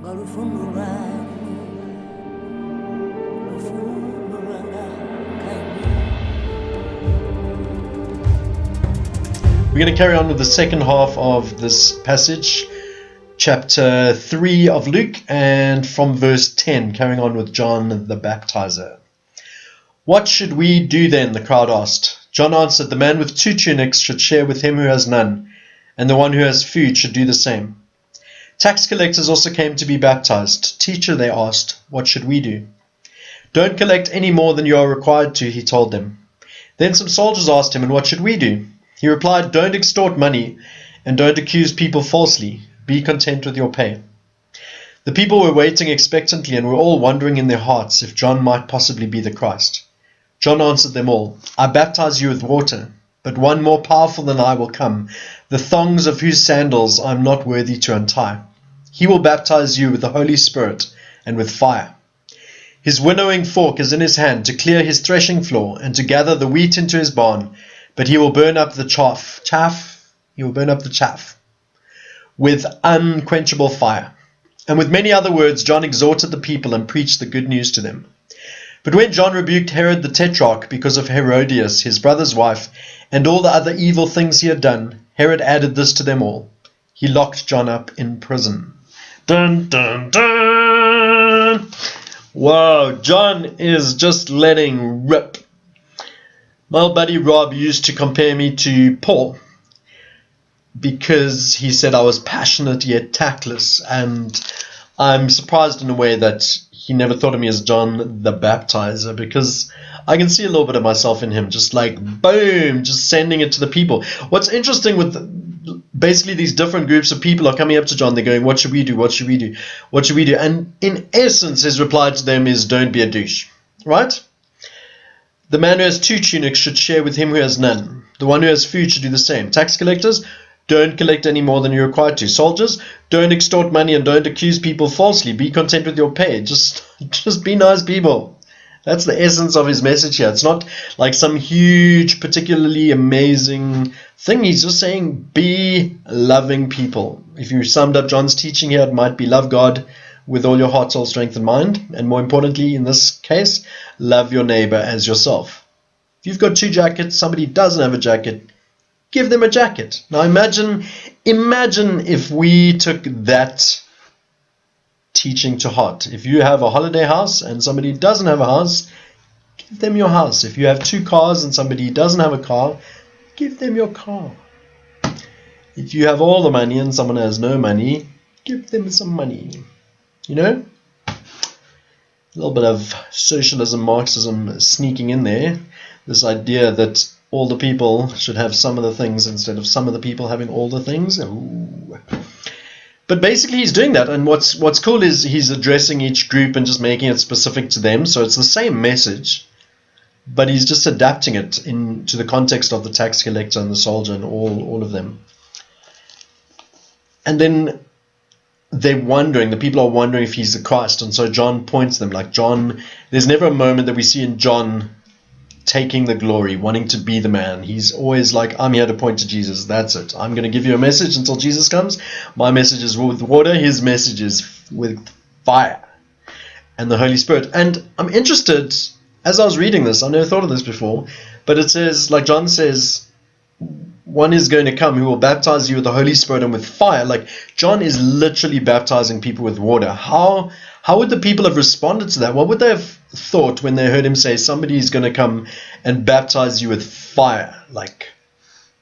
We're going to carry on with the second half of this passage, chapter 3 of Luke, and from verse 10, carrying on with John the Baptizer. "What should we do then?" the crowd asked. John answered, "The man with 2 tunics should share with him who has none, and the one who has food should do the same." Tax collectors also came to be baptized. "Teacher," they asked, "what should we do?" "Don't collect any more than you are required to," he told them. Then some soldiers asked him, "And what should we do?" He replied, "Don't extort money, and don't accuse people falsely. Be content with your pay." The people were waiting expectantly and were all wondering in their hearts if John might possibly be the Christ. John answered them all, "I baptize you with water, but one more powerful than I will come, the thongs of whose sandals I am not worthy to untie. He will baptize you with the Holy Spirit and with fire. His winnowing fork is in his hand to clear his threshing floor and to gather the wheat into his barn, but he will burn up the chaff with unquenchable fire." And with many other words, John exhorted the people and preached the good news to them. But when John rebuked Herod the Tetrarch because of Herodias, his brother's wife, and all the other evil things he had done, Herod added this to them all: he locked John up in prison. Dun, dun, dun! Wow, John is just letting rip. My old buddy Rob used to compare me to Paul because he said I was passionate yet tactless, and I'm surprised in a way that he never thought of me as John the Baptizer, because I can see a little bit of myself in him, just like boom, just sending it to the people. What's interesting with basically these different groups of people are coming up to John, they're going, "What should we do? What should we do? What should we do?" And in essence, his reply to them is, "Don't be a douche," right? The man who has 2 tunics should share with him who has none. The one who has food should do the same. Tax collectors, don't collect any more than you're required to. Soldiers, don't extort money and don't accuse people falsely. Be content with your pay. Just be nice people. That's the essence of his message here. It's not like some huge, particularly amazing thing. He's just saying, be loving people. If you summed up John's teaching here, it might be love God with all your heart, soul, strength, and mind. And more importantly, in this case, love your neighbor as yourself. If you've got 2 jackets, somebody doesn't have a jacket, give them a jacket. Now imagine if we took that teaching to heart. If you have a holiday house and somebody doesn't have a house, give them your house. If you have 2 cars and somebody doesn't have a car, give them your car. If you have all the money and someone has no money, give them some money. You know, a little bit of socialism, Marxism sneaking in there. This idea that all the people should have some of the things instead of some of the people having all the things. Ooh. But basically he's doing that. And what's cool is he's addressing each group and just making it specific to them. So it's the same message, but he's just adapting it into the context of the tax collector and the soldier and all of them. And then the people are wondering if he's the Christ, and so John points them. Like John, there's never a moment that we see in John taking the glory, wanting to be the man. He's always like, I'm here to point to Jesus, that's it. I'm going to give you a message until Jesus comes. My message is with water, his message is with fire and the Holy Spirit. And I'm interested, as I was reading this, I never thought of this before, but it says, like John says, one is going to come who will baptize you with the Holy Spirit and with fire. Like John is literally baptizing people with water. How would the people have responded to that? What would they have thought when they heard him say somebody is going to come and baptize you with fire? Like,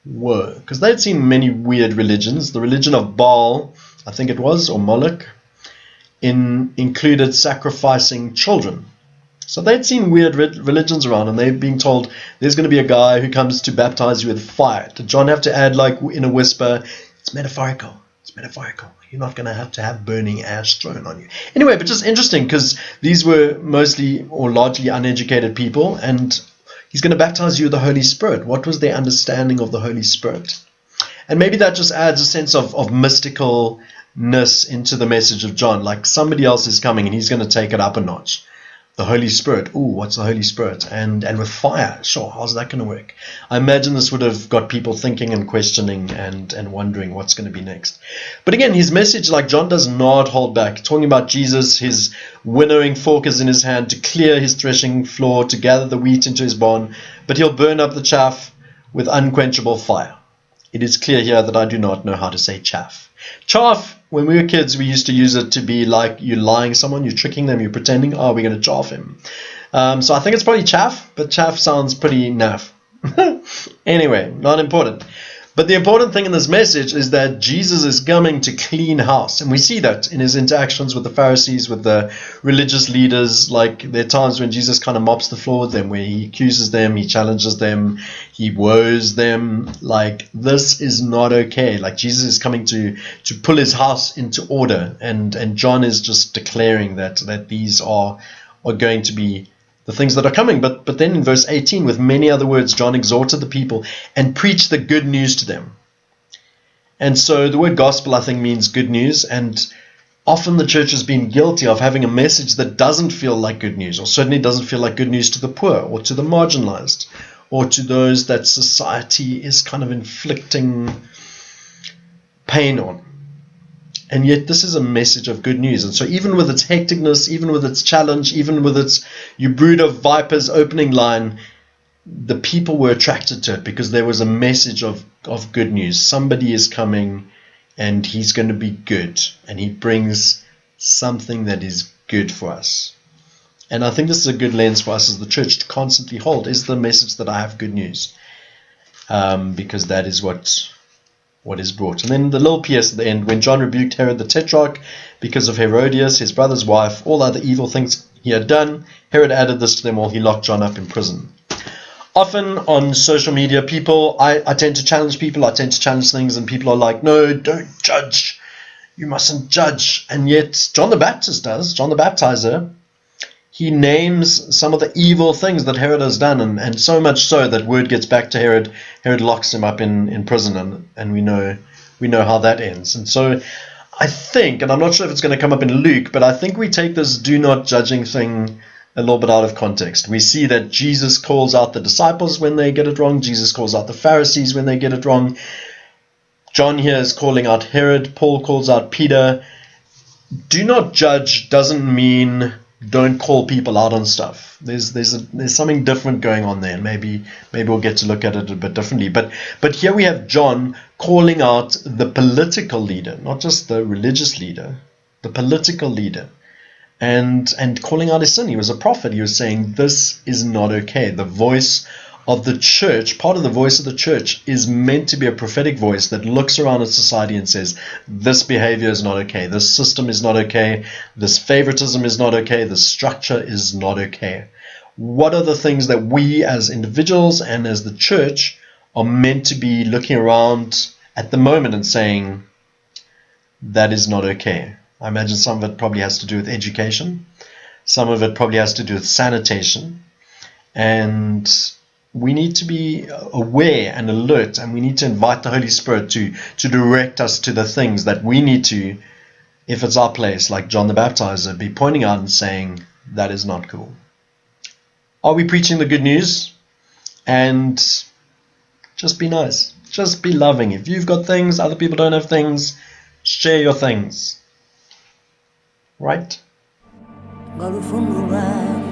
whoa. Because they'd seen many weird religions. The religion of Baal, I think it was, or Moloch, included sacrificing children. So they'd seen weird religions around, and they've been told there's going to be a guy who comes to baptize you with fire. Did John have to add, like in a whisper, it's metaphorical. It's metaphorical. You're not going to have burning ash thrown on you. Anyway, but just interesting, because these were mostly or largely uneducated people, and he's going to baptize you with the Holy Spirit. What was their understanding of the Holy Spirit? And maybe that just adds a sense of mysticalness into the message of John, like somebody else is coming and he's going to take it up a notch. the Holy Spirit. Ooh, what's the Holy Spirit? And with fire, sure, how's that going to work? I imagine this would have got people thinking and questioning and wondering what's going to be next. But again, his message, like John, does not hold back. Talking about Jesus, his winnowing fork is in his hand to clear his threshing floor, to gather the wheat into his barn, but he'll burn up the chaff with unquenchable fire. It is clear here that I do not know how to say chaff. Chaff, when we were kids, we used to use it to be like you're lying someone, you're tricking them, you're pretending, oh, we're going to chaff him. So I think it's probably chaff, but chaff sounds pretty naff. Anyway, not important. But the important thing in this message is that Jesus is coming to clean house. And we see that in his interactions with the Pharisees, with the religious leaders. Like, there are times when Jesus kind of mops the floor with them, where he accuses them, he challenges them, he woes them. Like, this is not okay. Like, Jesus is coming to pull his house into order. And John is just declaring that these are going to be the things that are coming. But then in verse 18, with many other words, John exhorted the people and preached the good news to them. And so the word gospel, I think, means good news. And often the church has been guilty of having a message that doesn't feel like good news, or certainly doesn't feel like good news to the poor or to the marginalized or to those that society is kind of inflicting pain on. And yet this is a message of good news. And so even with its hecticness, even with its challenge, even with its "you brood of vipers" opening line, the people were attracted to it because there was a message of good news. Somebody is coming and he's going to be good. And he brings something that is good for us. And I think this is a good lens for us as the church to constantly hold. Is the message that I have good news? Because that is what is brought. And then the little PS at the end, when John rebuked Herod the Tetrarch because of Herodias, his brother's wife, all other evil things he had done, Herod added this to them while he locked John up in prison. Often on social media, I tend to challenge people, I tend to challenge things, and people are like, no, don't judge. You mustn't judge. And yet John the Baptist does, John the Baptizer. He names some of the evil things that Herod has done, and so much so that word gets back to Herod. Herod locks him up in prison, and we know how that ends. And so I think, and I'm not sure if it's going to come up in Luke, but I think we take this do not judging thing a little bit out of context. We see that Jesus calls out the disciples when they get it wrong. Jesus calls out the Pharisees when they get it wrong. John here is calling out Herod. Paul calls out Peter. Do not judge doesn't mean don't call people out on stuff. There's something different going on there, and maybe we'll get to look at it a bit differently. But here we have John calling out the political leader, not just the religious leader, the political leader, and calling out his sin. He was a prophet. He was saying this is not okay. The voice of the church, part of the voice of the church, is meant to be a prophetic voice that looks around at society and says, this behavior is not okay, this system is not okay, this favoritism is not okay, this structure is not okay. What are the things that we as individuals and as the church are meant to be looking around at the moment and saying, that is not okay? I imagine some of it probably has to do with education. Some of it probably has to do with sanitation. And we need to be aware and alert, and we need to invite the Holy Spirit to direct us to the things that we need to, if it's our place, like John the Baptizer, be pointing out and saying, that is not cool. Are we preaching the good news? And just be nice. Just be loving. If you've got things, other people don't have things, share your things. Right? Got it from the right.